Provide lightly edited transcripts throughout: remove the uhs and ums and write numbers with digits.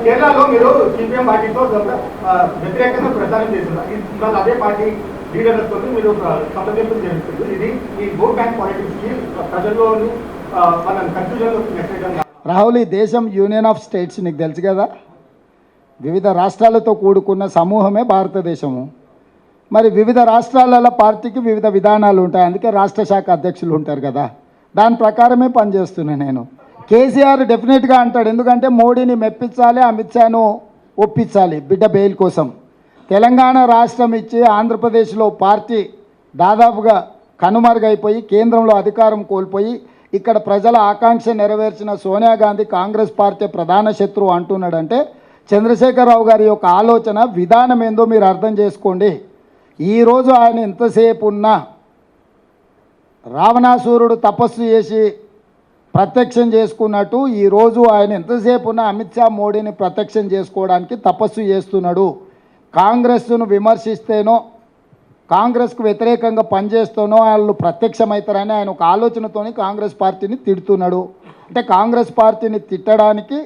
కేరళలో మీరు సిపిఎం పార్టీతో వ్యతిరేకంగా ప్రచారం చేస్తున్నారు. ఇవాళ అదే పార్టీ లీడర్లతో మీరు సంప్రదింపులు జరుగుతుంది. ఇది ఈ ఓట్ బ్యాంక్ పాలిటిక్స్ కి ప్రజల్లోని మన కన్ఫ్యూజన్లో నెట్టడం. రాహుల్, ఈ దేశం యూనియన్ ఆఫ్ స్టేట్స్ నీకు తెలుసు కదా, వివిధ రాష్ట్రాలతో కూడుకున్న సమూహమే భారతదేశము. మరి వివిధ రాష్ట్రాల పార్టీకి వివిధ విధానాలు ఉంటాయి, అందుకే రాష్ట్ర శాఖ అధ్యక్షులు ఉంటారు కదా, దాని ప్రకారమే పనిచేస్తున్నాను నేను. కేసీఆర్ డెఫినెట్గా అంటాడు, ఎందుకంటే మోడీని మెప్పించాలి, అమిత్ షాను ఒప్పించాలి బిడ్డ బెయిల్ కోసం. తెలంగాణ రాష్ట్రం ఇచ్చి ఆంధ్రప్రదేశ్లో పార్టీ దాదాపుగా కనుమరుగైపోయి కేంద్రంలో అధికారం కోల్పోయి ఇక్కడ ప్రజల ఆకాంక్ష నెరవేర్చిన సోనియా గాంధీ కాంగ్రెస్ పార్టీ ప్రధాన శత్రువు అంటున్నాడంటే చంద్రశేఖరరావు గారి యొక్క ఆలోచన విధానం ఏందో మీరు అర్థం చేసుకోండి. ఈరోజు ఆయన ఎంతసేపు ఉన్నా రావణాసురుడు తపస్సు చేసి ప్రత్యక్షం చేసుకున్నట్టు ఈరోజు ఆయన ఎంతసేపు ఉన్నా అమిత్ షా మోడీని ప్రత్యక్షం చేసుకోవడానికి తపస్సు చేస్తున్నాడు. కాంగ్రెస్ను విమర్శిస్తేనో కాంగ్రెస్కు వ్యతిరేకంగా పనిచేస్తేనో వాళ్ళు ప్రత్యక్షమవుతారని ఆయన ఒక ఆలోచనతోని కాంగ్రెస్ పార్టీని తిడుతున్నాడు. అంటే కాంగ్రెస్ పార్టీని తిట్టడానికి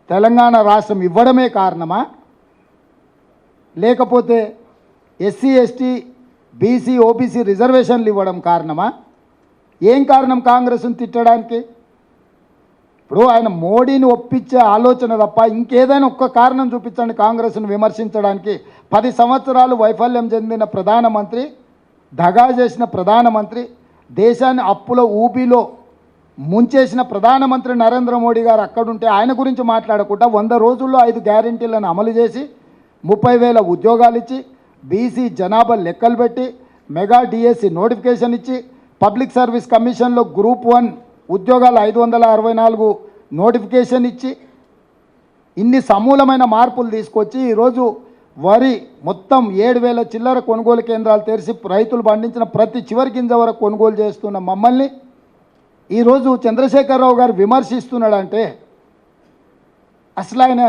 తెలంగాణ రాష్ట్రం ఇవ్వడమే కారణమా, లేకపోతే ఎస్సీ ఎస్టీ బీసీ ఓబీసీ రిజర్వేషన్లు ఇవ్వడం కారణమా? ఏం కారణం కాంగ్రెస్ను తిట్టడానికి? ఇప్పుడు ఆయన మోడీని ఒప్పించే ఆలోచన తప్ప ఇంకేదైనా ఒక్క కారణం చూపించండి కాంగ్రెస్ను విమర్శించడానికి. 10 సంవత్సరాలు వైఫల్యం చెందిన ప్రధానమంత్రి, దగా చేసిన ప్రధానమంత్రి, దేశాన్ని అప్పుల ఊబిలో ముంచేసిన ప్రధానమంత్రి నరేంద్ర మోడీ గారు అక్కడుంటే ఆయన గురించి మాట్లాడకుండా 100 రోజుల్లో 5 గ్యారెంటీలను అమలు చేసి 30,000 ఉద్యోగాలు ఇచ్చి బీసీ జనాభా లెక్కలు పెట్టి మెగా డిఎస్సి నోటిఫికేషన్ ఇచ్చి పబ్లిక్ సర్వీస్ కమిషన్లో గ్రూప్ 1 ఉద్యోగాలు 564 నోటిఫికేషన్ ఇచ్చి ఇన్ని సమూలమైన మార్పులు తీసుకొచ్చి ఈరోజు వరి మొత్తం 7,000 చిల్లర కొనుగోలు కేంద్రాలు తెరిచి రైతులు పండించిన ప్రతి చివరి గింజ వరకు కొనుగోలు చేస్తున్న మమ్మల్ని ఈరోజు చంద్రశేఖరరావు గారు విమర్శిస్తున్నాడంటే అసలు ఆయన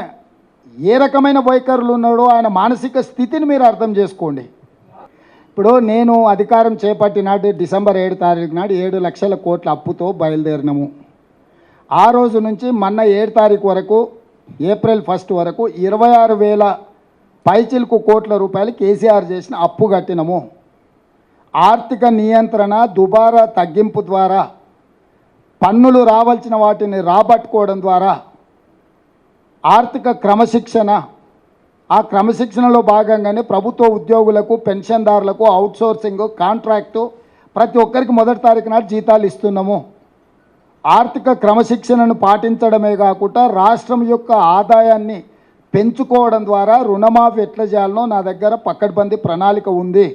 ఏ రకమైన వైఖరులు ఉన్నాడో ఆయన మానసిక స్థితిని మీరు అర్థం చేసుకోండి. ఇప్పుడు నేను అధికారం చేపట్టినాడు డిసెంబర్ 7 తారీఖు నాడు 7 లక్షల కోట్ల అప్పుతో బయలుదేరినాము. ఆ రోజు నుంచి మొన్న 7 తారీఖు వరకు ఏప్రిల్ 1 వరకు 26,000 పైచిలకు కోట్ల రూపాయలు కేసీఆర్ చేసిన అప్పు కట్టినము. ఆర్థిక నియంత్రణ దుబారా తగ్గింపు ద్వారా పన్నులు రావాల్సిన వాటిని రాబట్టుకోవడం ద్వారా ఆర్థిక క్రమశిక్షణ, ఆ క్రమశిక్షణలో భాగంగానే ప్రభుత్వ ఉద్యోగులకు, పెన్షన్దారులకు, అవుట్సోర్సింగ్, కాంట్రాక్టు ప్రతి ఒక్కరికి 1 తారీఖు నాడు జీతాలు ఇస్తున్నాము. ఆర్థిక క్రమశిక్షణను పాటించడమే కాకుండా రాష్ట్రం యొక్క ఆదాయాన్ని పెంచుకోవడం ద్వారా రుణమాఫీ ఎట్లా చేయాలనో నా దగ్గర పకడ్బందీ ప్రణాళిక ఉంది.